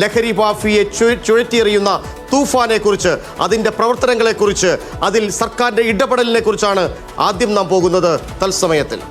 ലഹരി മാഫിയെ ചുഴറ്റിയെറിയുന്ന തൂഫാനെ കുറിച്ച്, അതിൻ്റെ പ്രവർത്തനങ്ങളെക്കുറിച്ച്, അതിൽ സർക്കാരിൻ്റെ ഇടപെടലിനെ കുറിച്ചാണ് ആദ്യം നാം പോകുന്നത് തത്സമയത്തിൽ.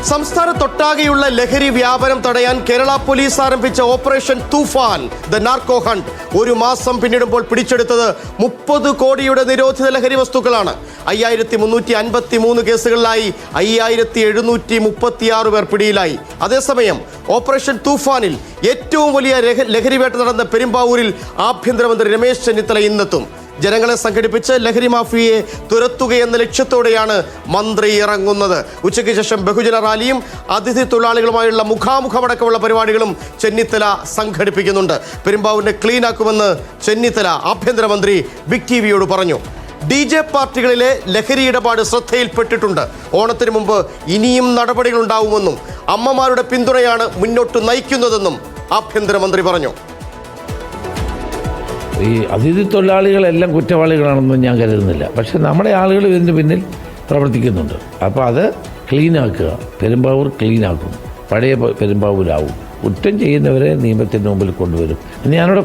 സംസ്ഥാനത്തൊട്ടാകെയുള്ള ലഹരി വ്യാപനം തടയാൻ കേരള പോലീസ് ആരംഭിച്ച operation Toofan the narco hunt 1 മാസം പിന്നിടുമ്പോൾ പിടിച്ചെടുത്തത് 30 കോടിയുടെ നിരോധിത ലഹരി വസ്തുക്കളാണ്. 5353 കേസുകളിലായി 5736 പേർ പിടിയിലായി. അതേസമയം ഓപ്പറേഷൻ തൂഫാനിൽ ഏറ്റവും വലിയ ലഹരി വേട്ട നടന്ന പെരുമ്പാവൂരിൽ ആഭ്യന്തരമന്ത്രി രമേശ് ചെന്നിത്തല ഇന്നെത്തും. ജനങ്ങളെ സംഘടിപ്പിച്ച് ലഹരി മാഫിയയെ തുരത്തുകയെന്ന ലക്ഷ്യത്തോടെയാണ് മന്ത്രി ഇറങ്ങുന്നത്. ഉച്ചയ്ക്ക് ശേഷം ബഹുജന റാലിയും അതിഥി തൊഴിലാളികളുമായുള്ള മുഖാമുഖമടക്കമുള്ള പരിപാടികളും ചെന്നിത്തല സംഘടിപ്പിക്കുന്നുണ്ട്. പെരുമ്പാവൂരിനെ ക്ലീൻ ആക്കുമെന്ന് ചെന്നിത്തല ആഭ്യന്തരമന്ത്രി ബിഗ് ടിവിയോട് പറഞ്ഞു. DJ പാർട്ടികളിലെ ലഹരി ഇടപാട് ശ്രദ്ധയിൽപ്പെട്ടിട്ടുണ്ട്. ഓണത്തിന് മുമ്പ് ഇനിയും നടപടികൾ ഉണ്ടാവുമെന്നും അമ്മമാരുടെ പിന്തുണയാണ് മുന്നോട്ട് നയിക്കുന്നതെന്നും ആഭ്യന്തരമന്ത്രി പറഞ്ഞു. ഈ അതിഥി തൊഴിലാളികളെല്ലാം കുറ്റവാളികളാണെന്നും ഞാൻ കരുതുന്നില്ല. പക്ഷെ നമ്മുടെ ആളുകൾ ഇതിന് പിന്നിൽ പ്രവർത്തിക്കുന്നുണ്ട്. അപ്പോൾ അത് ക്ലീനാക്കുക, പെരുമ്പാവൂർ ക്ലീനാക്കും, പഴയ പെരുമ്പാവൂരാവും. കുറ്റം ചെയ്യുന്നവരെ നിയമത്തിൻ്റെ മുമ്പിൽ കൊണ്ടുവരും. ഞാനവിടെ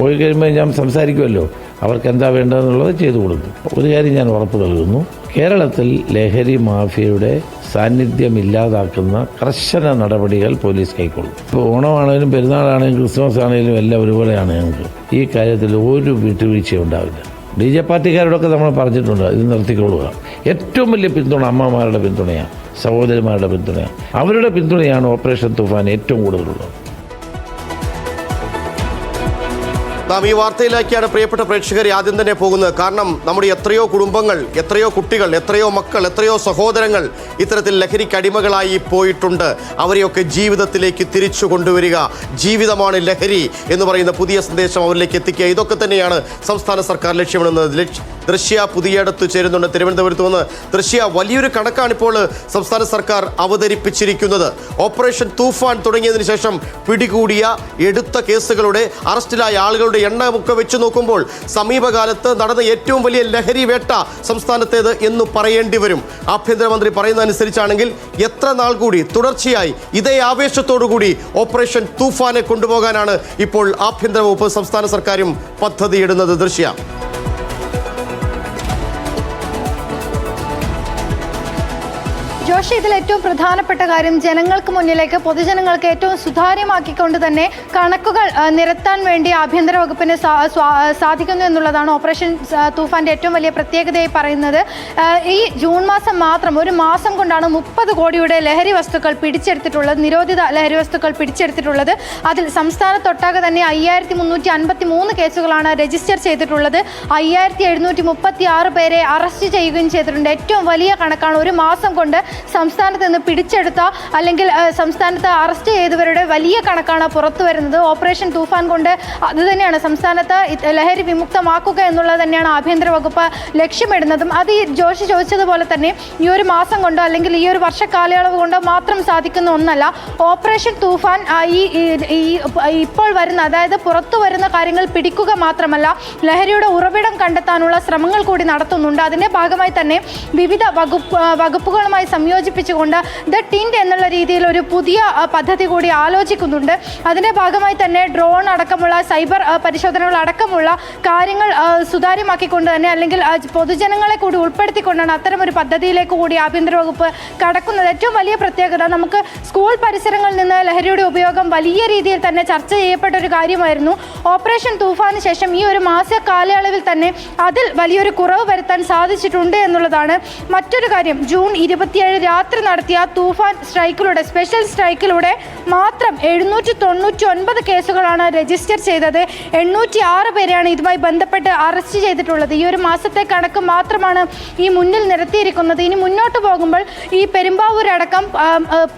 പോയി കഴിയുമ്പോൾ ഞാൻ സംസാരിക്കുമല്ലോ, അവർക്ക് എന്താ വേണ്ടതെന്നുള്ളത് ചെയ്തു കൊടുക്കും. ഒരു കാര്യം ഞാൻ ഉറപ്പ് നൽകുന്നു, കേരളത്തിൽ ലഹരി മാഫിയയുടെ സാന്നിധ്യം ഇല്ലാതാക്കുന്ന കർശന നടപടികൾ പോലീസ് കൈക്കൊള്ളും. ഇപ്പോൾ ഓണമാണെങ്കിലും പെരുന്നാളാണെങ്കിലും ക്രിസ്മസ് ആണെങ്കിലും എല്ലാം ഒരുപോലെയാണ് ഞങ്ങൾക്ക്. ഈ കാര്യത്തിൽ ഒരു വിട്ടുവീഴ്ചയും ഉണ്ടാവില്ല. DJ പാർട്ടിക്കാരോടൊക്കെ നമ്മൾ പറഞ്ഞിട്ടുണ്ട്, ഇത് നിർത്തിക്കൊള്ളുക. ഏറ്റവും വലിയ പിന്തുണ അമ്മമാരുടെ പിന്തുണയാണ്, സഹോദരിമാരുടെ പിന്തുണയാണ്. അവരുടെ പിന്തുണയാണ് ഓപ്പറേഷൻ തൂഫാൻ ഏറ്റവും കൂടുതലുള്ളത്. നാം ഈ വാർത്തയിലേക്കാണ് പ്രിയപ്പെട്ട പ്രേക്ഷകരെ ആദ്യം തന്നെ പോകുന്നത്. കാരണം നമ്മുടെ എത്രയോ കുടുംബങ്ങൾ, എത്രയോ കുട്ടികൾ, എത്രയോ മക്കൾ, എത്രയോ സഹോദരങ്ങൾ ഇത്തരത്തിൽ ലഹരിക്ക് അടിമകളായി പോയിട്ടുണ്ട്. അവരെയൊക്കെ ജീവിതത്തിലേക്ക് തിരിച്ചു കൊണ്ടുവരിക, ജീവിതമാണ് ലഹരി എന്ന് പറയുന്ന പുതിയ സന്ദേശം അവരിലേക്ക് എത്തിക്കുക, ഇതൊക്കെ തന്നെയാണ് സംസ്ഥാന സർക്കാർ ലക്ഷ്യമിടുന്നത്. ദൃശ്യ പുതിയടത്ത് ചേരുന്നുണ്ട് തിരുവനന്തപുരത്ത് നിന്ന്. ദൃശ്യ, വലിയൊരു കണക്കാണിപ്പോൾ സംസ്ഥാന സർക്കാർ അവതരിപ്പിച്ചിരിക്കുന്നത്. ഓപ്പറേഷൻ തൂഫാൻ തുടങ്ങിയതിനു ശേഷം പിടികൂടിയ എടുത്ത കേസുകളുടെ അറസ്റ്റിലായ ആളുകളുടെ എണ്ണമൊക്കെ വെച്ച് നോക്കുമ്പോൾ സമീപകാലത്ത് നടന്ന ഏറ്റവും വലിയ ലഹരി വേട്ട സംസ്ഥാനത്തേത് എന്ന് പറയേണ്ടി വരും. ആഭ്യന്തരമന്ത്രി പറയുന്നതനുസരിച്ചാണെങ്കിൽ എത്ര നാൾ കൂടി തുടർച്ചയായി ഇതേ ആവേശത്തോടു കൂടി ഓപ്പറേഷൻ തൂഫാനെ കൊണ്ടുപോകാനാണ് ഇപ്പോൾ ആഭ്യന്തര വകുപ്പ് സംസ്ഥാന സർക്കാരും പദ്ധതിയിടുന്നത്. ദൃശ്യ, ജോഷി, ഇതിൽ ഏറ്റവും പ്രധാനപ്പെട്ട കാര്യം ജനങ്ങൾക്ക് മുന്നിലേക്ക്, പൊതുജനങ്ങൾക്ക് ഏറ്റവും സുതാര്യമാക്കിക്കൊണ്ട് തന്നെ കണക്കുകൾ നിരത്താൻ വേണ്ടി ആഭ്യന്തര വകുപ്പിന് സാധിക്കുന്നു എന്നുള്ളതാണ് ഓപ്പറേഷൻ തൂഫാന്റെ ഏറ്റവും വലിയ പ്രത്യേകതയായി പറയുന്നത്. ഈ ജൂൺ മാസം മാത്രം 1 മാസം കൊണ്ടാണ് 30 കോടിയുടെ ലഹരി വസ്തുക്കൾ പിടിച്ചെടുത്തിട്ടുള്ളത്, നിരോധിത ലഹരി വസ്തുക്കൾ പിടിച്ചെടുത്തിട്ടുള്ളത്. അതിൽ സംസ്ഥാനത്തൊട്ടാകെ തന്നെ 5353 കേസുകളാണ് രജിസ്റ്റർ ചെയ്തിട്ടുള്ളത്. 5736 പേരെ അറസ്റ്റ് ചെയ്യുകയും ചെയ്തിട്ടുണ്ട്. ഏറ്റവും വലിയ കണക്കാണ്. 1 മാസം കൊണ്ട് സംസ്ഥാനത്ത് നിന്ന് പിടിച്ചെടുത്ത അല്ലെങ്കിൽ സംസ്ഥാനത്ത് അറസ്റ്റ് ചെയ്തവരുടെ വലിയ കണക്കാണ് പുറത്തു വരുന്നത്. ഓപ്പറേഷൻ തൂഫാൻ കൊണ്ട് അത് തന്നെയാണ് സംസ്ഥാനത്ത് ലഹരി വിമുക്തമാക്കുക എന്നുള്ളത് തന്നെയാണ് ആഭ്യന്തര വകുപ്പ് ലക്ഷ്യമിടുന്നതും. അത് ഈ ജോഷി ചോദിച്ചതുപോലെ തന്നെ ഈ 1 മാസം കൊണ്ടോ അല്ലെങ്കിൽ ഈ 1 വർഷക്കാലയളവ് കൊണ്ടോ മാത്രം സാധിക്കുന്ന ഒന്നല്ല. ഓപ്പറേഷൻ തൂഫാൻ ഇപ്പോൾ വരുന്ന, അതായത് പുറത്തു വരുന്ന കാര്യങ്ങൾ പിടിക്കുക മാത്രമല്ല, ലഹരിയുടെ ഉറവിടം കണ്ടെത്താനുള്ള ശ്രമങ്ങൾ കൂടി നടത്തുന്നുണ്ട്. അതിൻ്റെ ഭാഗമായി തന്നെ വിവിധ വകുപ്പുകളുമായി സംയോജിപ്പിച്ചുകൊണ്ട് ദ ടിൻഡ് എന്നുള്ള രീതിയിൽ ഒരു പുതിയ പദ്ധതി കൂടി ആലോചിക്കുന്നുണ്ട്. അതിൻ്റെ ഭാഗമായി തന്നെ ഡ്രോൺ അടക്കമുള്ള സൈബർ പരിശോധനകൾ അടക്കമുള്ള കാര്യങ്ങൾ സുതാര്യമാക്കിക്കൊണ്ട് തന്നെ, അല്ലെങ്കിൽ പൊതുജനങ്ങളെ കൂടി ഉൾപ്പെടുത്തിക്കൊണ്ടാണ് അത്തരമൊരു പദ്ധതിയിലേക്ക് കൂടി ആഭ്യന്തര വകുപ്പ് കടക്കുന്നത്. ഏറ്റവും വലിയ പ്രത്യേകത, നമുക്ക് സ്കൂൾ പരിസരങ്ങളിൽ നിന്ന് ലഹരിയുടെ ഉപയോഗം വലിയ രീതിയിൽ തന്നെ ചർച്ച ചെയ്യപ്പെട്ട ഒരു കാര്യമായിരുന്നു. ഓപ്പറേഷൻ തൂഫാന് ശേഷം ഈ 1 മാസ കാലയളവിൽ തന്നെ അതിൽ വലിയൊരു കുറവ് വരുത്താൻ സാധിച്ചിട്ടുണ്ട് എന്നുള്ളതാണ് മറ്റൊരു കാര്യം. ജൂൺ 27 രാത്രി നടത്തിയ തൂഫാൻ സ്ട്രൈക്കിലൂടെ, സ്പെഷ്യൽ സ്ട്രൈക്കിലൂടെ മാത്രം 799 കേസുകളാണ് രജിസ്റ്റർ ചെയ്തത്. 806 പേരെയാണ് ഇതുമായി ബന്ധപ്പെട്ട് അറസ്റ്റ് ചെയ്തിട്ടുള്ളത്. ഈ 1 മാസത്തെ കണക്ക് മാത്രമാണ് ഈ മുന്നിൽ നിരത്തിയിരിക്കുന്നത്. ഇനി മുന്നോട്ട് പോകുമ്പോൾ ഈ പെരുമ്പാവൂരടക്കം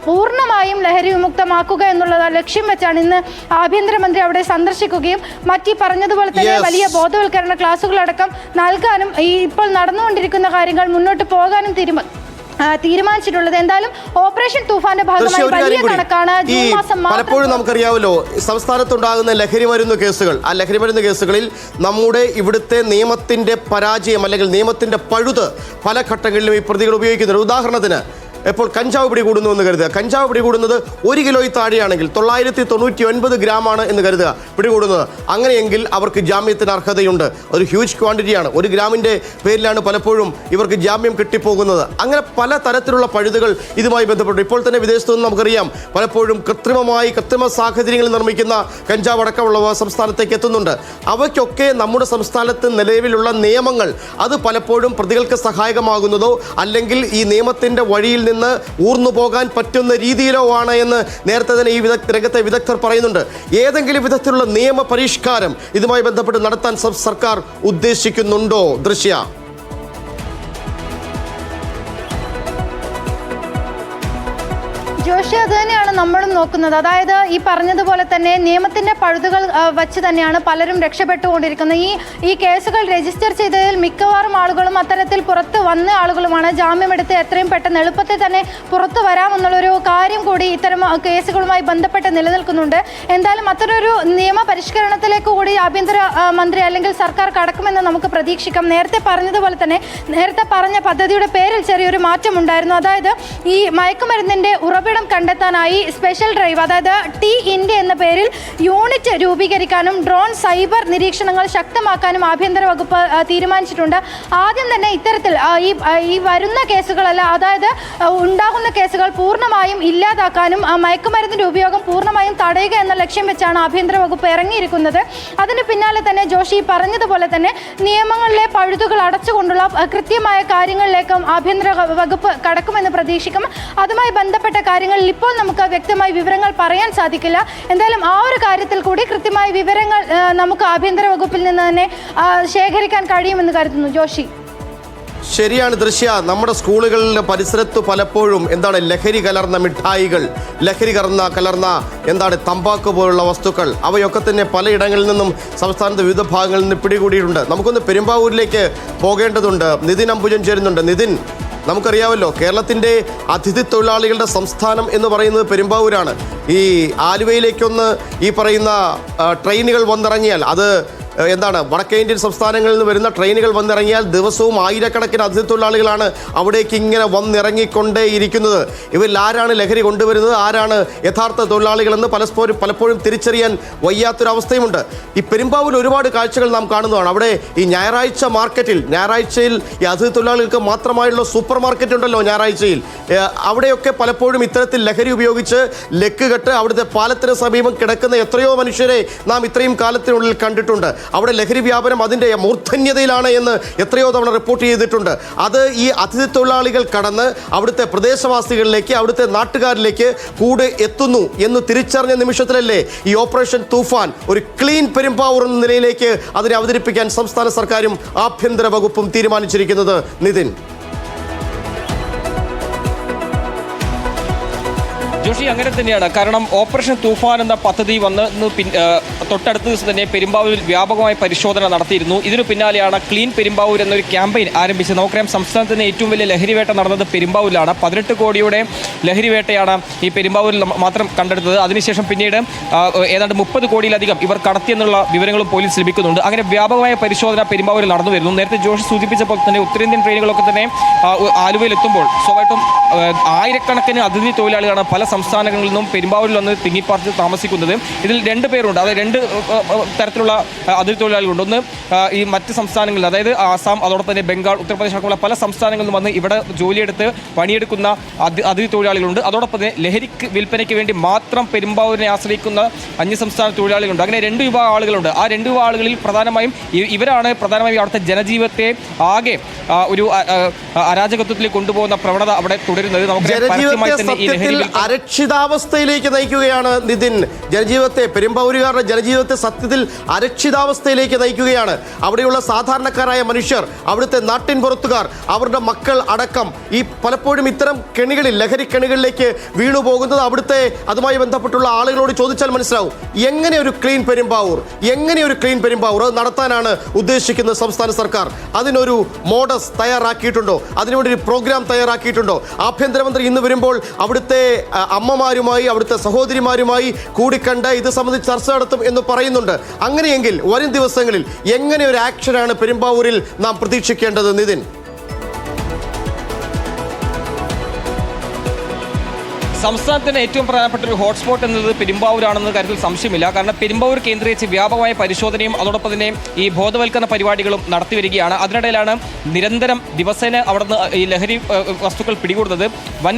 പൂർണ്ണമായും ലഹരി വിമുക്തമാക്കുക എന്നുള്ള ലക്ഷ്യം വെച്ചാണ് ഇന്ന് ആഭ്യന്തരമന്ത്രി അവിടെ സന്ദർശിക്കുകയും മറ്റീ പറഞ്ഞതുപോലെ തന്നെ വലിയ ബോധവൽക്കരണ ക്ലാസുകളടക്കം നൽകാനും ഈ ഇപ്പോൾ നടന്നുകൊണ്ടിരിക്കുന്ന കാര്യങ്ങൾ മുന്നോട്ട് പോകാനും തീരുമാനിച്ചിട്ടുള്ളത്. എന്തായാലും ഓപ്പറേഷൻ തൂഫാന്റെ ഭാഗമായി വലിയ കണക്കാണ് ജൂൺ മാസം. പലപ്പോഴും നമുക്കറിയാമല്ലോ, സംസ്ഥാനത്തുണ്ടാകുന്ന ലഹരി മരുന്ന് കേസുകൾ, ആ ലഹരി മരുന്ന് കേസുകളിൽ നമ്മുടെ ഇവിടുത്തെ നിയമത്തിന്റെ പരാജയം അല്ലെങ്കിൽ നിയമത്തിന്റെ പഴുത് പല ഘട്ടങ്ങളിലും ഈ പ്രതികൾ ഉപയോഗിക്കുന്നുണ്ട്. ഉദാഹരണത്തിന് ഇപ്പോൾ കഞ്ചാവ് പിടികൂടുന്നു എന്ന് കരുതുക. കഞ്ചാവ് പിടികൂടുന്നത് 1 കിലോയിൽ താഴെയാണെങ്കിൽ 999 ഗ്രാമാണ് എന്ന് കരുതുക പിടികൂടുന്നത്. അങ്ങനെയെങ്കിൽ അവർക്ക് ജാമ്യത്തിന് അർഹതയുണ്ട്. ഒരു ഹ്യൂജ് ക്വാണ്ടിറ്റിയാണ്. 1 ഗ്രാമിൻ്റെ പേരിലാണ് പലപ്പോഴും ഇവർക്ക് ജാമ്യം കിട്ടിപ്പോകുന്നത്. അങ്ങനെ പല തരത്തിലുള്ള പഴുതുകൾ ഇതുമായി ബന്ധപ്പെട്ടു. ഇപ്പോൾ തന്നെ വിദേശത്തു നിന്ന് നമുക്കറിയാം പലപ്പോഴും കൃത്രിമ സാഹചര്യങ്ങളിൽ നിർമ്മിക്കുന്ന കഞ്ചാവ് അടക്കമുള്ളവ സംസ്ഥാനത്തേക്ക് എത്തുന്നുണ്ട്. അവയ്ക്കൊക്കെ നമ്മുടെ സംസ്ഥാനത്ത് നിലവിലുള്ള നിയമങ്ങൾ അത് പലപ്പോഴും പ്രതികൾക്ക് സഹായകമാകുന്നതോ അല്ലെങ്കിൽ ഈ നിയമത്തിൻ്റെ വഴിയിൽ നിന്ന് ഊർന്നു പോകാൻ പറ്റുന്ന രീതിയിലോ ആണ് എന്ന് നേരത്തെ തന്നെ ഈ രംഗത്തെ വിദഗ്ധർ പറയുന്നുണ്ട്. ഏതെങ്കിലും വിധത്തിലുള്ള നിയമ പരിഷ്കാരം ഇതുമായി ബന്ധപ്പെട്ട് നടത്താൻ സർക്കാർ ഉദ്ദേശിക്കുന്നുണ്ടോ? ദൃശ്യ ജോഷി, അത് തന്നെയാണ് നമ്മളും നോക്കുന്നത്. അതായത് ഈ പറഞ്ഞതുപോലെ തന്നെ നിയമത്തിന്റെ പഴുതുകൾ വച്ച് തന്നെയാണ് പലരും രക്ഷപ്പെട്ടുകൊണ്ടിരിക്കുന്നത്. ഈ കേസുകൾ രജിസ്റ്റർ ചെയ്തതിൽ മിക്കവാറും ആളുകളും അത്തരത്തിൽ പുറത്ത് വന്ന ആളുകളുമാണ്. ജാമ്യമെടുത്ത് എത്രയും പെട്ടെന്ന് എളുപ്പത്തിൽ തന്നെ പുറത്തു വരാമെന്നുള്ളൊരു കാര്യം കൂടി ഇത്തരം കേസുകളുമായി ബന്ധപ്പെട്ട് നിലനിൽക്കുന്നുണ്ട്. എന്തായാലും അത്തരമൊരു നിയമ പരിഷ്കരണത്തിലേക്ക് കൂടി ആഭ്യന്തര മന്ത്രി അല്ലെങ്കിൽ സർക്കാർ കടക്കുമെന്ന് നമുക്ക് പ്രതീക്ഷിക്കാം. നേരത്തെ പറഞ്ഞതുപോലെ തന്നെ നേരത്തെ പറഞ്ഞ പദ്ധതിയുടെ പേരിൽ ചെറിയൊരു മാറ്റമുണ്ടായിരുന്നു. അതായത് ഈ മയക്കുമരുന്നിന്റെ ഉറവിടം കണ്ടെത്താനായി സ്പെഷ്യൽ ഡ്രൈവ്, അതായത് ടി ഇന്ത്യ എന്ന പേരിൽ യൂണിറ്റ് രൂപീകരിക്കാനും ഡ്രോൺ സൈബർ നിരീക്ഷണങ്ങൾ ശക്തമാക്കാനും ആഭ്യന്തര വകുപ്പ് തീരുമാനിച്ചിട്ടുണ്ട്. ആദ്യം തന്നെ ഇത്തരത്തിൽ ഈ വരുന്ന കേസുകളല്ല, അതായത് ഉണ്ടാകുന്ന കേസുകൾ പൂർണ്ണമായും ഇല്ലാതാക്കാനും മയക്കുമരുന്നിന്റെ ഉപയോഗം പൂർണ്ണമായും തടയുക എന്ന ലക്ഷ്യം വെച്ചാണ് ആഭ്യന്തര വകുപ്പ് ഇറങ്ങിയിരിക്കുന്നത്. അതിന് പിന്നാലെ തന്നെ ജോഷി പറഞ്ഞതുപോലെ തന്നെ നിയമങ്ങളിലെ പഴുതുകൾ അടച്ചുകൊണ്ടുള്ള കൃത്യമായ കാര്യങ്ങളിലേക്കും ആഭ്യന്തര വകുപ്പ് കടക്കുമെന്ന് പ്രതീക്ഷിക്കും. അതുമായി ബന്ധപ്പെട്ട കാര്യങ്ങളിൽ ഇപ്പോൾ നമുക്ക് വ്യക്തമായ വിവരങ്ങൾ പറയാൻ സാധിക്കില്ല. എന്തായാലും ആ ഒരു കാര്യത്തിൽ കൂടി കൃത്യമായ വിവരങ്ങൾ നമുക്ക് ആഭ്യന്തര വകുപ്പിൽ നിന്ന് തന്നെ ശേഖരിക്കാൻ കഴിയുമെന്ന് കരുതുന്നു. ജോഷി, ശരിയാണ് ദൃശ്യ. നമ്മുടെ സ്കൂളുകളിലെ പരിസരത്ത് പലപ്പോഴും ലഹരി കലർന്ന മിഠായികൾ, ലഹരി കലർന്ന തമ്പാക്ക് പോലുള്ള വസ്തുക്കൾ, അവയൊക്കെ തന്നെ പലയിടങ്ങളിൽ നിന്നും സംസ്ഥാനത്തെ വിവിധ ഭാഗങ്ങളിൽ നിന്ന് പിടികൂടിയിട്ടുണ്ട്. നമുക്കൊന്ന് പെരുമ്പാവൂരിലേക്ക് പോകേണ്ടതുണ്ട്. നിതിൻ അംബുജൻ ചേരുന്നുണ്ട്. നിതിൻ, നമുക്കറിയാമല്ലോ കേരളത്തിൻ്റെ അതിഥി തൊഴിലാളികളുടെ സംസ്ഥാനം എന്ന് പറയുന്നത് പെരുമ്പാവൂരാണ്. ഈ ആലുവയിലേക്കൊന്ന് ഈ പറയുന്ന ട്രെയിനുകൾ വന്നിറങ്ങിയാൽ അത് വടക്കേ ഇന്ത്യൻ സംസ്ഥാനങ്ങളിൽ നിന്ന് വരുന്ന ട്രെയിനുകൾ വന്നിറങ്ങിയാൽ ദിവസവും ആയിരക്കണക്കിന് അതിഥി തൊഴിലാളികളാണ് അവിടേക്ക് ഇങ്ങനെ വന്നിറങ്ങിക്കൊണ്ടേയിരിക്കുന്നത്. ഇവരിൽ ആരാണ് ലഹരി കൊണ്ടുവരുന്നത്, ആരാണ് യഥാർത്ഥ തൊഴിലാളികളെന്ന് പലപ്പോഴും തിരിച്ചറിയാൻ വയ്യാത്തൊരവസ്ഥയുമുണ്ട്. ഈ പെരുമ്പാവൂരിൽ ഒരുപാട് കാഴ്ചകൾ നാം കാണുന്നതാണ്. അവിടെ ഈ ഞായറാഴ്ചയിൽ ഈ അതിഥി തൊഴിലാളികൾക്ക് മാത്രമായുള്ള സൂപ്പർ മാർക്കറ്റ് ഉണ്ടല്ലോ ഞായറാഴ്ചയിൽ. അവിടെയൊക്കെ പലപ്പോഴും ഇത്തരത്തിൽ ലഹരി ഉപയോഗിച്ച് ലക്ക് കെട്ട് അവിടുത്തെ പാലത്തിന് സമീപം കിടക്കുന്ന എത്രയോ മനുഷ്യരെ നാം ഇത്രയും കാലത്തിനുള്ളിൽ കണ്ടിട്ടുണ്ട്. അവിടെ ലഹരി വ്യാപനം അതിൻ്റെ മൂർധന്യതയിലാണ് എന്ന് എത്രയോ തവണ റിപ്പോർട്ട് ചെയ്തിട്ടുണ്ട്. അത് ഈ അതിഥി തൊഴിലാളികൾ കടന്ന് അവിടുത്തെ പ്രദേശവാസികളിലേക്ക്, അവിടുത്തെ നാട്ടുകാരിലേക്ക് കൂടെ എത്തുന്നു എന്ന് തിരിച്ചറിഞ്ഞ നിമിഷത്തിലല്ലേ ഈ ഓപ്പറേഷൻ തൂഫാൻ ഒരു ക്ലീൻ പെരുമ്പാവൂർ എന്ന നിലയിലേക്ക് അതിനെ അവതരിപ്പിക്കാൻ സംസ്ഥാന സർക്കാരും ആഭ്യന്തര വകുപ്പും തീരുമാനിച്ചിരിക്കുന്നത്. നിതിൻ, ജോഷി, അങ്ങനെ തന്നെയാണ്. കാരണം ഓപ്പറേഷൻ തൂഫാൻ എന്ന പദ്ധതി വന്ന് തൊട്ടടുത്ത ദിവസം തന്നെ പെരുമ്പാവൂരിൽ വ്യാപകമായ പരിശോധന നടത്തിയിരുന്നു. ഇതിനു പിന്നാലെയാണ് ക്ലീൻ പെരുമ്പാവൂർ എന്നൊരു ക്യാമ്പയിൻ ആരംഭിച്ചത്. നമുക്കറിയാം സംസ്ഥാനത്തിന് ഏറ്റവും വലിയ ലഹരിവേട്ട നടന്നത് പെരുമ്പാവൂരിലാണ്. 18 കോടിയുടെ ലഹരിവേട്ടയാണ് ഈ പെരുമ്പാവൂരിൽ മാത്രം കണ്ടെടുത്തത്. അതിനുശേഷം പിന്നീട് ഏതാണ്ട് 30 കോടിയിലധികം ഇവർ കടത്തിയെന്നുള്ള വിവരങ്ങളും പോലീസ് ലഭിക്കുന്നുണ്ട്. അങ്ങനെ വ്യാപകമായ പരിശോധന പെരുമ്പാവൂരിൽ നടന്നു വരുന്നു. നേരത്തെ ജോഷി സൂചിപ്പിച്ചപ്പോൾ തന്നെ ഉത്തരേന്ത്യൻ ട്രെയിനുകളൊക്കെ തന്നെ ആലുവയിൽ എത്തുമ്പോൾ സ്വാഭാവികമായിട്ടും ആയിരക്കണക്കിന് അതിഥി തൊഴിലാളികളാണ് പല സംസ്ഥാനങ്ങളിൽ നിന്നും പെരുമ്പാവൂരിൽ വന്ന് തിങ്ങിപ്പാർത്ത് താമസിക്കുന്നത്. ഇതിൽ 2 പേരുണ്ട്. അതായത് 2 തരത്തിലുള്ള അതിഥി തൊഴിലാളികളുണ്ട്. ഒന്ന് ഈ മറ്റ് സംസ്ഥാനങ്ങളിൽ, അതായത് ആസാം, അതോടൊപ്പം തന്നെ ബംഗാൾ, ഉത്തർപ്രദേശ് അടക്കമുള്ള പല സംസ്ഥാനങ്ങളിൽ നിന്ന് വന്ന് ഇവിടെ ജോലിയെടുത്ത് പണിയെടുക്കുന്ന അതിഥി തൊഴിലാളികളുണ്ട്. അതോടൊപ്പം തന്നെ ലഹരി വിൽപ്പനയ്ക്ക് വേണ്ടി മാത്രം പെരുമ്പാവൂരിനെ ആശ്രയിക്കുന്ന അന്യസംസ്ഥാന തൊഴിലാളികളുണ്ട്. അങ്ങനെ 2 വിഭാഗം ആളുകളുണ്ട്. ആ 2 വിഭാഗം ആളുകളിൽ ഇവരാണ് പ്രധാനമായും അവിടുത്തെ ജനജീവിതത്തെ ആകെ ഒരു അരാജകത്വത്തിലേക്ക് കൊണ്ടുപോകുന്ന പ്രവണത അവിടെ തുടരുന്നത്. നമുക്ക് പരസ്യമായി തന്നെ ഈ ലഹരി അരക്ഷിതാവസ്ഥയിലേക്ക് നയിക്കുകയാണ് നിതിൻ. ജനജീവിതത്തെ, പെരുമ്പാവൂരുകാരുടെ ജനജീവിതത്തെ സത്യത്തിൽ അരക്ഷിതാവസ്ഥയിലേക്ക് നയിക്കുകയാണ്. അവിടെയുള്ള സാധാരണക്കാരായ മനുഷ്യർ, അവിടുത്തെ നാട്ടിൻ പുറത്തുകാർ, അവരുടെ മക്കൾ അടക്കം ഈ പലപ്പോഴും ഇത്തരം കെണികളിൽ, ലഹരി കെണികളിലേക്ക് വീണു പോകുന്നത് അവിടുത്തെ അതുമായി ബന്ധപ്പെട്ടുള്ള ആളുകളോട് ചോദിച്ചാൽ മനസ്സിലാവും. എങ്ങനെ ഒരു ക്ലീൻ പെരുമ്പാവൂർ അത് നടത്താനാണ് ഉദ്ദേശിക്കുന്നത് സംസ്ഥാന സർക്കാർ? അതിനൊരു മോഡസ് തയ്യാറാക്കിയിട്ടുണ്ടോ? അതിനുവേണ്ടി ഒരു പ്രോഗ്രാം തയ്യാറാക്കിയിട്ടുണ്ടോ? ആഭ്യന്തരമന്ത്രി ഇന്ന് വരുമ്പോൾ അവിടുത്തെ അമ്മമാരുമായി, അവിടുത്തെ സഹോദരിമാരുമായി കൂടിക്കണ്ട് ഇത് സംബന്ധിച്ച് ചർച്ച നടത്തും എന്ന് പറയുന്നുണ്ട്. അങ്ങനെയെങ്കിൽ വരും ദിവസങ്ങളിൽ എങ്ങനെ ഒരു ആക്ഷനാണ് പെരുമ്പാവൂരിൽ നാം പ്രതീക്ഷിക്കേണ്ടത് നിതിൻ? സംസ്ഥാനത്തിന് ഏറ്റവും പ്രധാനപ്പെട്ട ഒരു ഹോട്ട്സ്പോട്ട് എന്നത് പെരുമ്പാവൂരാണെന്ന കാര്യത്തിൽ സംശയമില്ല. കാരണം പെരുമ്പാവൂർ കേന്ദ്രീകരിച്ച് വ്യാപകമായ പരിശോധനയും അതോടൊപ്പം തന്നെ ഈ ബോധവൽക്കരണ പരിപാടികളും നടത്തി വരികയാണ്. അതിനിടയിലാണ് നിരന്തരം ദിവസേന അവിടുന്ന് ഈ ലഹരി വസ്തുക്കൾ പിടികൂടുന്നത്. വൻ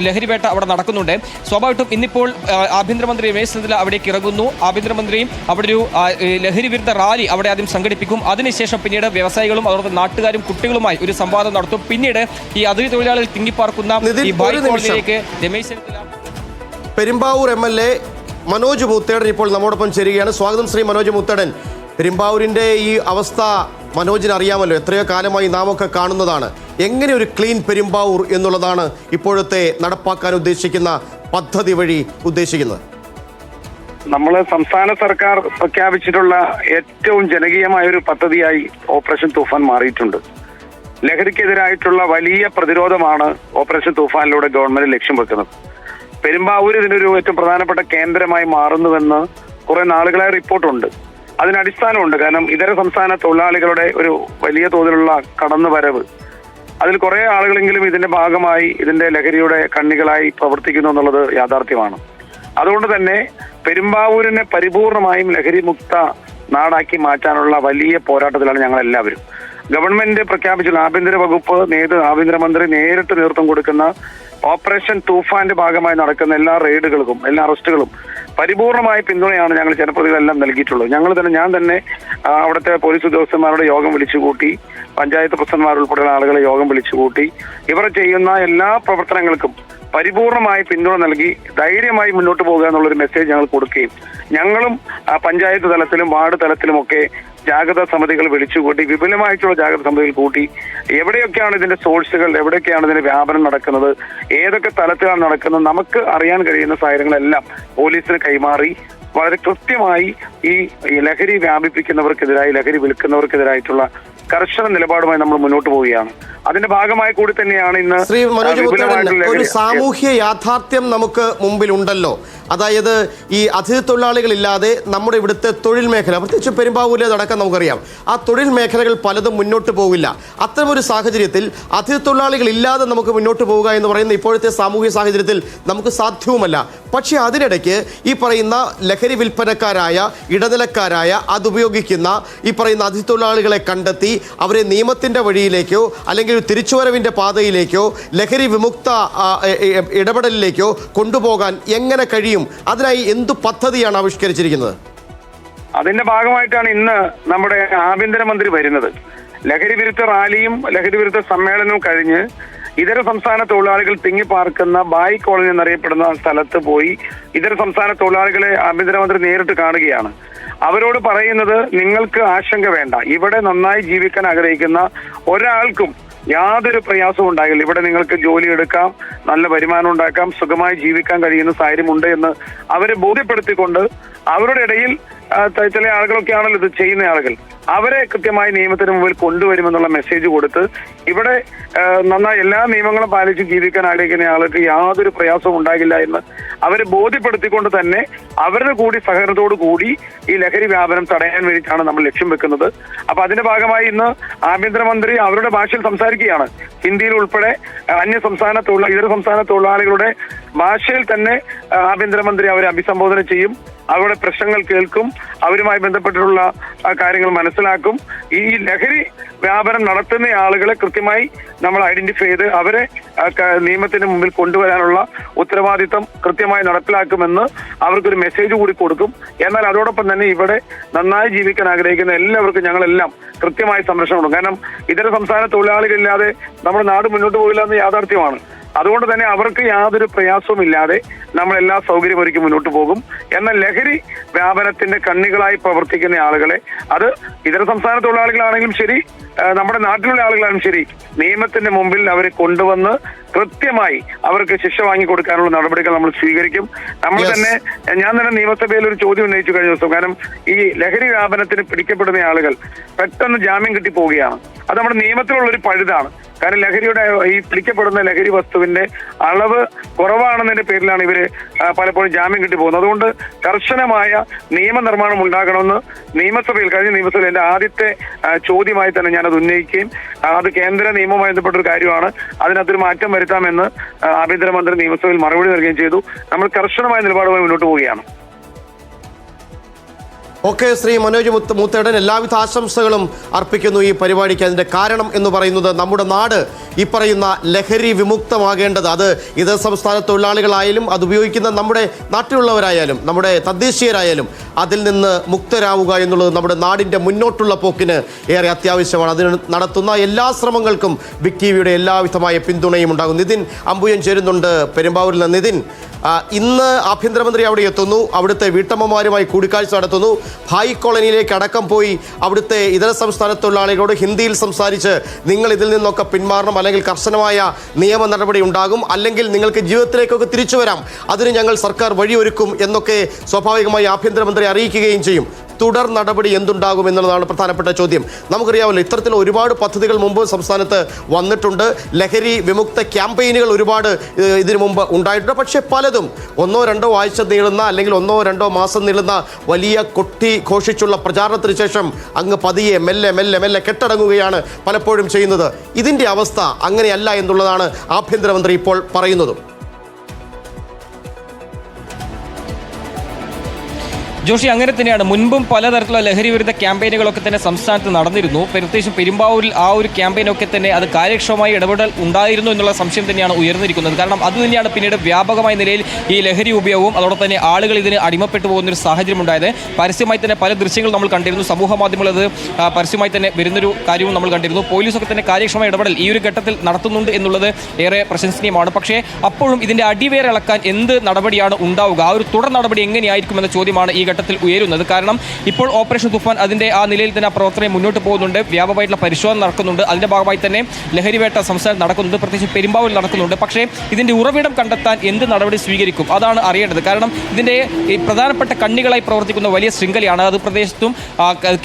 ലഹരി വേട്ട അവിടെ നടക്കുന്നുണ്ട്. സ്വാഭാവികമായിട്ടും ഇന്നിപ്പോൾ ആഭ്യന്തരമന്ത്രി രമേശ് ചെന്നിത്തല അവിടേക്ക് ഇറങ്ങുന്നു. ആഭ്യന്തരമന്ത്രി അവിടെ ഒരു ലഹരി വിരുദ്ധ റാലി അവിടെ ആദ്യം സംഘടിപ്പിക്കും. അതിനുശേഷം പിന്നീട് വ്യവസായികളും അതോടൊപ്പം നാട്ടുകാരും കുട്ടികളുമായി ഒരു സംവാദം നടത്തും. പിന്നീട് ഈ അതിഥി തൊഴിലാളികൾ തിങ്ങിപ്പാർക്കുന്ന ഈ ബായ് കോളനിയിലേക്ക് രമേശ് പെരുമ്പാവൂർ MLA മനോജ് മുത്തേടൻ ഇപ്പോൾ നമ്മോടൊപ്പം ചേരുകയാണ്. സ്വാഗതം ശ്രീ മനോജ് മുത്തേടൻ. പെരുമ്പാവൂരിൻ്റെ ഈ അവസ്ഥ മനോജിന് അറിയാമല്ലോ, എത്രയോ കാലമായി നാം ഒക്കെ കാണുന്നതാണ്. എങ്ങനെ ഒരു ക്ലീൻ പെരുമ്പാവൂർ എന്നുള്ളതാണ് ഇപ്പോഴത്തെ നടപ്പാക്കാൻ ഉദ്ദേശിക്കുന്ന പദ്ധതി വഴി ഉദ്ദേശിക്കുന്നത്? നമ്മൾ സംസ്ഥാന സർക്കാർ പ്രഖ്യാപിച്ചിട്ടുള്ള ഏറ്റവും ജനകീയമായ ഒരു പദ്ധതിയായി ഓപ്പറേഷൻ തൂഫാൻ മാറിയിട്ടുണ്ട്. ലഹരിക്കെതിരായിട്ടുള്ള വലിയ പ്രതിരോധമാണ് ഓപ്പറേഷൻ തൂഫാനിലൂടെ ഗവൺമെന്റ് ലക്ഷ്യം വെക്കുന്നത്. പെരുമ്പാവൂർ ഇതിനൊരു ഏറ്റവും പ്രധാനപ്പെട്ട കേന്ദ്രമായി മാറുന്നുവെന്ന് കുറെ നാളുകളായി റിപ്പോർട്ടുണ്ട്. അതിന് അടിസ്ഥാനമുണ്ട്. കാരണം ഇതര സംസ്ഥാന തൊഴിലാളികളുടെ ഒരു വലിയ തോതിലുള്ള കടന്നുവരവ്, അതിൽ കുറെ ആളുകളെങ്കിലും ഇതിന്റെ ഭാഗമായി ഇതിന്റെ ലഹരിയുടെ കണ്ണികളായി പ്രവർത്തിക്കുന്നു എന്നുള്ളത് യാഥാർത്ഥ്യമാണ്. അതുകൊണ്ട് തന്നെ പെരുമ്പാവൂരിനെ പരിപൂർണമായും ലഹരി മുക്ത നാടാക്കി മാറ്റാനുള്ള വലിയ പോരാട്ടത്തിലാണ് ഞങ്ങൾ എല്ലാവരും. ഗവൺമെന്റ് പ്രഖ്യാപിച്ചുള്ള ആഭ്യന്തര വകുപ്പ് ആഭ്യന്തരമന്ത്രി നേരിട്ട് നേതൃത്വം കൊടുക്കുന്ന ഓപ്പറേഷൻ തൂഫാന്റെ ഭാഗമായി നടക്കുന്ന എല്ലാ റെയ്ഡുകൾക്കും, എല്ലാ അറസ്റ്റുകളും പരിപൂർണമായ പിന്തുണയാണ് ഞങ്ങൾ ജനപ്രതിനിധികളെല്ലാം നൽകിയിട്ടുള്ളത്. ഞാൻ തന്നെ അവിടുത്തെ പോലീസ് ഉദ്യോഗസ്ഥന്മാരുടെ യോഗം വിളിച്ചുകൂട്ടി, പഞ്ചായത്ത് പ്രസിഡന്റുമാരുൾപ്പെടെയുള്ള ആളുകളെ യോഗം വിളിച്ചുകൂട്ടി. ഇവർ ചെയ്യുന്ന എല്ലാ പ്രവർത്തനങ്ങൾക്കും പരിപൂർണമായി പിന്തുണ നൽകി ധൈര്യമായി മുന്നോട്ട് പോകുക എന്നുള്ളൊരു മെസ്സേജ് ഞങ്ങൾ കൊടുക്കുകയും ഞങ്ങളും പഞ്ചായത്ത് തലത്തിലും വാർഡ് തലത്തിലുമൊക്കെ ജാഗ്രതാ സമിതികൾ വിളിച്ചുകൂട്ടി, വിപുലമായിട്ടുള്ള ജാഗ്രതാ സമിതികൾ കൂട്ടി എവിടെയൊക്കെയാണ് ഇതിന്റെ സോഴ്സുകൾ, എവിടെയൊക്കെയാണ് ഇതിന്റെ വ്യാപനം നടക്കുന്നത്, ഏതൊക്കെ തലത്തിലാണ് നടക്കുന്നത്, നമുക്ക് അറിയാൻ കഴിയുന്ന സാഹചര്യങ്ങളെല്ലാം പോലീസിന് കൈമാറി വളരെ കൃത്യമായി ഈ ലഹരി വ്യാപിപ്പിക്കുന്നവർക്കെതിരായി, ലഹരി വിൽക്കുന്നവർക്കെതിരായിട്ടുള്ള കർശന നിലപാടുമായി നമ്മൾ മുന്നോട്ട് പോവുകയാണ്. അതിന്റെ ഭാഗമായി കൂടി തന്നെയാണ് ഇന്ന് ശ്രീ മനോജ് മുത്തേടൻ, ഒരു സാമൂഹ്യ യാഥാർത്ഥ്യം നമുക്ക് മുമ്പിലുണ്ടല്ലോ. അതായത് ഈ അതിഥി തൊഴിലാളികളില്ലാതെ നമ്മുടെ ഇവിടുത്തെ തൊഴിൽ മേഖല, പ്രത്യേകിച്ച് പെരുമ്പാവൂരിലേതടക്കം നമുക്കറിയാം, ആ തൊഴിൽ മേഖലകൾ പലതും മുന്നോട്ട് പോകില്ല. അത്തരമൊരു സാഹചര്യത്തിൽ അതിഥി തൊഴിലാളികളില്ലാതെ നമുക്ക് മുന്നോട്ട് പോവുക എന്ന് പറയുന്ന ഇപ്പോഴത്തെ സാമൂഹ്യ സാഹചര്യത്തിൽ നമുക്ക് സാധ്യവുമല്ല. പക്ഷേ അതിനിടയ്ക്ക് ഈ പറയുന്ന ലഹരി വിൽപ്പനക്കാരായ, ഇടനിലക്കാരായ, അതുപയോഗിക്കുന്ന ഈ പറയുന്ന അതിഥി തൊഴിലാളികളെ കണ്ടെത്തി അവരെ നിയമത്തിൻ്റെ വഴിയിലേക്കോ അല്ലെങ്കിൽ ഒരു തിരിച്ചുവരവിൻ്റെ പാതയിലേക്കോ ലഹരി വിമുക്ത ഇടപെടലിലേക്കോ കൊണ്ടുപോകാൻ എങ്ങനെ കഴിയും? അതിനായി എന്തു പദ്ധതിയാണ് ആവിഷ്കരിച്ചിരിക്കുന്നത്? അതിന്റെ ഭാഗമായിട്ടാണ് ഇന്ന് നമ്മുടെ ആഭ്യന്തരമന്ത്രി വരുന്നത്. ലഹരി വിരുദ്ധ റാലിയും ലഹരി വിരുദ്ധ സമ്മേളനവും കഴിഞ്ഞ് ഇതര സംസ്ഥാന തൊഴിലാളികൾ തിങ്ങിപ്പാർക്കുന്ന ബായ് കോളനി എന്നറിയപ്പെടുന്ന സ്ഥലത്ത് പോയി ഇതര സംസ്ഥാന തൊഴിലാളികളെ ആഭ്യന്തരമന്ത്രി നേരിട്ട് കാണുകയാണ്. അവരോട് പറയുന്നത്, നിങ്ങൾക്ക് ആശങ്ക വേണ്ട, ഇവിടെ നന്നായി ജീവിക്കാൻ ആഗ്രഹിക്കുന്ന ഒരാൾക്കും യാതൊരു പ്രയാസവും ഉണ്ടാകില്ല. ഇവിടെ നിങ്ങൾക്ക് ജോലി എടുക്കാം, നല്ല വരുമാനം ഉണ്ടാക്കാം, സുഖമായി ജീവിക്കാൻ കഴിയുന്ന സാഹചര്യമുണ്ട് എന്ന് അവരെ ബോധ്യപ്പെടുത്തിക്കൊണ്ട് അവരുടെ ഇടയിൽ ചില ആളുകളൊക്കെയാണല്ലോ ഇത് ചെയ്യുന്ന ആളുകൾ, അവരെ കൃത്യമായി നിയമത്തിന് മുമ്പിൽ കൊണ്ടുവരുമെന്നുള്ള മെസ്സേജ് കൊടുത്ത് ഇവിടെ നന്നായി എല്ലാ നിയമങ്ങളും പാലിച്ച് ജീവിക്കാൻ ആഗ്രഹിക്കുന്ന ആൾക്ക് യാതൊരു പ്രയാസവും ഉണ്ടാകില്ല എന്ന് അവരെ ബോധ്യപ്പെടുത്തിക്കൊണ്ട് തന്നെ അവരുടെ കൂടി സഹകരണത്തോടു കൂടി ഈ ലഹരി വ്യാപനം തടയാൻ വേണ്ടിയിട്ടാണ് നമ്മൾ ലക്ഷ്യം വെക്കുന്നത്. അപ്പൊ അതിന്റെ ഭാഗമായി ഇന്ന് ആഭ്യന്തരമന്ത്രി അവരുടെ ഭാഷയിൽ സംസാരിക്കുകയാണ്. ഹിന്ദിയിൽ ഉൾപ്പെടെ ഇതര സംസ്ഥാന തൊഴിലാളികളുടെ ഭാഷയിൽ തന്നെ ആഭ്യന്തരമന്ത്രി അവരെ അഭിസംബോധന ചെയ്യും. അവരുടെ പ്രശ്നങ്ങൾ കേൾക്കും, അവരുമായി ബന്ധപ്പെട്ടിട്ടുള്ള കാര്യങ്ങൾ മനസ്സിലാക്കും. ഈ ലഹരി വ്യാപനം നടത്തുന്ന ആളുകളെ കൃത്യമായി നമ്മൾ ഐഡന്റിഫൈ ചെയ്ത് അവരെ നിയമത്തിന് മുമ്പിൽ കൊണ്ടുവരാനുള്ള ഉത്തരവാദിത്തം കൃത്യമായി നടപ്പിലാക്കുമെന്ന് അവർക്കൊരു മെസ്സേജ് കൂടി കൊടുക്കും. എന്നാൽ അതോടൊപ്പം തന്നെ ഇവിടെ നന്നായി ജീവിക്കാൻ ആഗ്രഹിക്കുന്ന എല്ലാവർക്കും ഞങ്ങളെല്ലാം കൃത്യമായി സംരക്ഷണം കൊടുക്കും. കാരണം ഇതര സംസ്ഥാന തൊഴിലാളികളില്ലാതെ നമ്മുടെ നാട് മുന്നോട്ട് പോകില്ല എന്ന് യാഥാർത്ഥ്യമാണ്. അതുകൊണ്ട് തന്നെ അവർക്ക് യാതൊരു പ്രയാസവും ഇല്ലാതെ നമ്മൾ എല്ലാ സൗകര്യം ഒരുക്കി മുന്നോട്ട് പോകും. എന്നാൽ ലഹരി വ്യാപനത്തിന്റെ കണ്ണികളായി പ്രവർത്തിക്കുന്ന ആളുകളെ, അത് ഇതര സംസ്ഥാന തൊഴിലാളികളാണെങ്കിലും ശരി, നമ്മുടെ നാട്ടിലുള്ള ആളുകളാണെങ്കിലും ശരി, നിയമത്തിന്റെ മുമ്പിൽ അവരെ കൊണ്ടുവന്ന് കൃത്യമായി അവർക്ക് ശിക്ഷ വാങ്ങിക്കൊടുക്കാനുള്ള നടപടികൾ നമ്മൾ സ്വീകരിക്കും. ഞാൻ തന്നെ നിയമസഭയിൽ ഒരു ചോദ്യം ഉന്നയിച്ചു കഴിഞ്ഞ ദിവസം. കാരണം ഈ ലഹരി വ്യാപനത്തിന് പിടിക്കപ്പെടുന്ന ആളുകൾ പെട്ടെന്ന് ജാമ്യം കിട്ടി പോവുകയാണ്. അത് നമ്മുടെ നിയമത്തിലുള്ള ഒരു പഴുതാണ്. കാരണം ലഹരിയുടെ ഈ പിടിക്കപ്പെടുന്ന ലഹരി വസ്തുവിന്റെ അളവ് കുറവാണെന്നതിന്റെ പേരിലാണ് ഇവര് പലപ്പോഴും ജാമ്യം കിട്ടി പോകുന്നത്. അതുകൊണ്ട് കർശനമായ നിയമനിർമ്മാണം ഉണ്ടാകണമെന്ന് കഴിഞ്ഞ നിയമസഭയിൽ എന്റെ ആദ്യത്തെ ചോദ്യമായി തന്നെ ഞാനത് ഉന്നയിക്കുകയും അത് കേന്ദ്ര നിയമവുമായി ബന്ധപ്പെട്ട ഒരു കാര്യമാണ്, അതിനകത്തൊരു മാറ്റം വരുത്താമെന്ന് ആഭ്യന്തരമന്ത്രി നിയമസഭയിൽ മറുപടി നൽകുകയും ചെയ്തു. നമ്മൾ കർശനമായ നിലപാടുമായി മുന്നോട്ട് പോവുകയാണ്. ഓക്കെ, ശ്രീ മനോജ് മൂത്തേടൻ, എല്ലാവിധ ആശംസകളും അർപ്പിക്കുന്നു ഈ പരിപാടിക്ക്. അതിൻ്റെ കാരണം എന്ന് പറയുന്നത് നമ്മുടെ നാട് ഈ പറയുന്ന ലഹരി വിമുക്തമാകേണ്ടത്, അത് ഇതര സംസ്ഥാന തൊഴിലാളികളായാലും അത് ഉപയോഗിക്കുന്ന നമ്മുടെ നാട്ടിലുള്ളവരായാലും നമ്മുടെ തദ്ദേശീയരായാലും അതിൽ നിന്ന് മുക്തരാവുക എന്നുള്ളത് നമ്മുടെ നാടിൻ്റെ മുന്നോട്ടുള്ള പോക്കിന് ഏറെ അത്യാവശ്യമാണ്. അതിന് നടത്തുന്ന എല്ലാ ശ്രമങ്ങൾക്കും ബിഗ് ടി വിയുടെ എല്ലാവിധമായ പിന്തുണയും ഉണ്ടാകും. നിതിൻ അമ്പുയൻ ചേരുന്നുണ്ട് പെരുമ്പാവൂരിൽ നിന്ന്. നിതിൻ, ഇന്ന് ആഭ്യന്തരമന്ത്രി അവിടെ എത്തുന്നു, അവിടുത്തെ വീട്ടമ്മമാരുമായി കൂടിക്കാഴ്ച നടത്തുന്നു. ഭായ് കോളനിയിലേക്ക് അടക്കം പോയി അവിടുത്തെ ഇതര സംസ്ഥാന തൊഴിലാളികളോട് ഹിന്ദിയിൽ സംസാരിച്ച് നിങ്ങൾ ഇതിൽ നിന്നൊക്കെ പിന്മാറണം, അല്ലെങ്കിൽ കർശനമായ നിയമ നടപടി ഉണ്ടാകും, അല്ലെങ്കിൽ നിങ്ങൾക്ക് ജീവിതത്തിലേക്കൊക്കെ തിരിച്ചു വരാം, അതിന് ഞങ്ങൾ സർക്കാർ വഴിയൊരുക്കും എന്നൊക്കെ സ്വാഭാവികമായി ആഭ്യന്തരമന്ത്രി അറിയിക്കുകയും ചെയ്യും. തുടർ നടപടി എന്തുണ്ടാകും എന്നുള്ളതാണ് പ്രധാനപ്പെട്ട ചോദ്യം. നമുക്കറിയാമല്ലോ, ഇത്തരത്തിൽ ഒരുപാട് പദ്ധതികൾ മുമ്പ് സംസ്ഥാനത്ത് വന്നിട്ടുണ്ട്. ലഹരി വിമുക്ത ക്യാമ്പയിനുകൾ ഒരുപാട് ഇതിനു മുമ്പ് ഉണ്ടായിട്ടുണ്ട്. പക്ഷേ പലതും 1-2 ആഴ്ച നീളുന്ന, അല്ലെങ്കിൽ 1-2 മാസം നീളുന്ന വലിയ ഘോഷിച്ചുള്ള പ്രചാരണത്തിന് ശേഷം അങ്ങ് പതിയെ മെല്ലെ മെല്ലെ മെല്ലെ കെട്ടടങ്ങുകയാണ് പലപ്പോഴും ചെയ്യുന്നത്. ഇതിൻ്റെ അവസ്ഥ അങ്ങനെയല്ല എന്നുള്ളതാണ് ആഭ്യന്തരമന്ത്രി ഇപ്പോൾ പറയുന്നതും. ജോഷി, അങ്ങനെ തന്നെയാണ്. മുൻപും പലതരത്തിലുള്ള ലഹരി വിരുദ്ധ ക്യാമ്പയിനുകളൊക്കെ തന്നെ സംസ്ഥാനത്ത് നടന്നിരുന്നു. പ്രത്യേകിച്ചും പെരുമ്പാവൂരിൽ ആ ഒരു ക്യാമ്പയിനൊക്കെ തന്നെ അത് കാര്യക്ഷമമായി ഇടപെടൽ ഉണ്ടായിരുന്നു എന്നുള്ള സംശയം തന്നെയാണ് ഉയർന്നിരിക്കുന്നത്. കാരണം അതുതന്നെയാണ് പിന്നീട് വ്യാപകമായ നിലയിൽ ഈ ലഹരി ഉപയോഗവും അതോടൊപ്പം തന്നെ ആളുകൾ ഇതിന് അടിമപ്പെട്ടു പോകുന്നൊരു സാഹചര്യം ഉണ്ടായത്. പരസ്യമായി തന്നെ പല ദൃശ്യങ്ങൾ നമ്മൾ കണ്ടിരുന്നു. സമൂഹ മാധ്യമങ്ങൾ അത് പരസ്യമായി തന്നെ വരുന്നൊരു കാര്യവും നമ്മൾ കണ്ടിരുന്നു. പോലീസൊക്കെ തന്നെ കാര്യക്ഷമമായ ഇടപെടൽ ഈ ഒരു ഘട്ടത്തിൽ നടത്തുന്നുണ്ട് എന്നുള്ളത് ഏറെ പ്രശംസനീയമാണ്. പക്ഷേ അപ്പോഴും ഇതിൻ്റെ അടിവേര ഇളക്കാൻ എന്ത് നടപടിയാണ് ഉണ്ടാവുക, ആ ഒരു തുടർ നടപടി എങ്ങനെയായിരിക്കുമെന്ന ചോദ്യമാണ് ഈ ഘട്ടത്തിൽ ഉയരുന്നത്. കാരണം ഇപ്പോൾ ഓപ്പറേഷൻ തുഫാൻ അതിൻ്റെ ആ നിലയിൽ തന്നെ ആ പ്രവർത്തനം മുന്നോട്ട് പോകുന്നുണ്ട്. വ്യാപകമായിട്ടുള്ള പരിശോധന നടക്കുന്നുണ്ട്. അതിൻ്റെ ഭാഗമായി തന്നെ ലഹരിവേട്ട സംസ്ഥാനം നടക്കുന്നുണ്ട്, പ്രത്യേകിച്ച് പെരുമ്പാവൂരിൽ നടക്കുന്നുണ്ട്. പക്ഷേ ഇതിൻ്റെ ഉറവിടം കണ്ടെത്താൻ എന്ത് നടപടി സ്വീകരിക്കും, അതാണ് അറിയേണ്ടത്. കാരണം ഇതിൻ്റെ പ്രധാനപ്പെട്ട കണ്ണികളായി പ്രവർത്തിക്കുന്ന വലിയ ശൃംഖലയാണ്. അത് പ്രദേശത്തും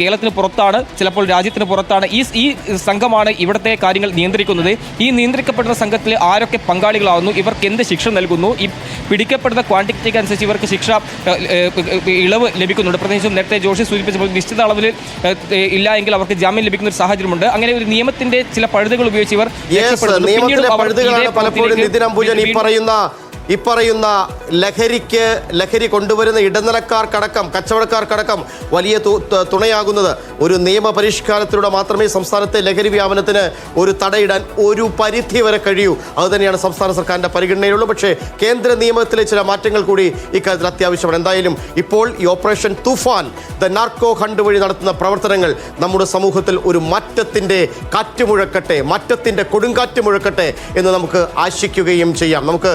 കേരളത്തിന് പുറത്താണ്, ചിലപ്പോൾ രാജ്യത്തിന് പുറത്താണ്. ഈ സംഘമാണ് ഇവിടുത്തെ കാര്യങ്ങൾ നിയന്ത്രിക്കുന്നത്. ഈ നിയന്ത്രിക്കപ്പെടുന്ന സംഘത്തിൽ ആരൊക്കെ പങ്കാളികളാകുന്നു, ഇവർക്ക് എന്ത് ശിക്ഷ നൽകുന്നു, ഈ പിടിക്കപ്പെടുന്ന ക്വാണ്ടിറ്റിക്ക് അനുസരിച്ച് ഇവർക്ക് ശിക്ഷ ഇളവ് ലഭിക്കുന്നുണ്ട്. പ്രത്യേകിച്ചും നേരത്തെ ജോഷി സൂചിപ്പിച്ചപ്പോൾ നിശ്ചിത അളവിൽ ഇല്ല എങ്കിൽ അവർക്ക് ജാമ്യം ലഭിക്കുന്ന ഒരു സാഹചര്യമുണ്ട്. അങ്ങനെ ഒരു നിയമത്തിന്റെ ചില പഴുതുകൾ ഉപയോഗിച്ച് ഇവർ ഈ പറയുന്ന ലഹരി കൊണ്ടുവരുന്ന ഇടനിലക്കാർക്കടക്കം കച്ചവടക്കാർക്കടക്കം വലിയ തുണയാകുന്നത് ഒരു നിയമപരിഷ്കാരത്തിലൂടെ മാത്രമേ സംസ്ഥാനത്തെ ലഹരി വ്യാപനത്തിന് ഒരു തടയിടാൻ ഒരു പരിധി വരെ കഴിയൂ. അതുതന്നെയാണ് സംസ്ഥാന സർക്കാരിൻ്റെ പരിഗണനയിലുള്ളൂ. പക്ഷേ കേന്ദ്ര നിയമത്തിലെ ചില മാറ്റങ്ങൾ കൂടി ഇക്കാര്യത്തിൽ അത്യാവശ്യമാണ്. എന്തായാലും ഇപ്പോൾ ഈ operation Toofan, the narco hunt വഴി നടത്തുന്ന പ്രവർത്തനങ്ങൾ നമ്മുടെ സമൂഹത്തിൽ ഒരു മാറ്റത്തിൻ്റെ കാറ്റ് മുഴക്കട്ടെ, മാറ്റത്തിൻ്റെ കൊടുങ്കാറ്റ് മുഴക്കട്ടെ എന്ന് നമുക്ക് ആശിക്കുകയും ചെയ്യാം. നമുക്ക്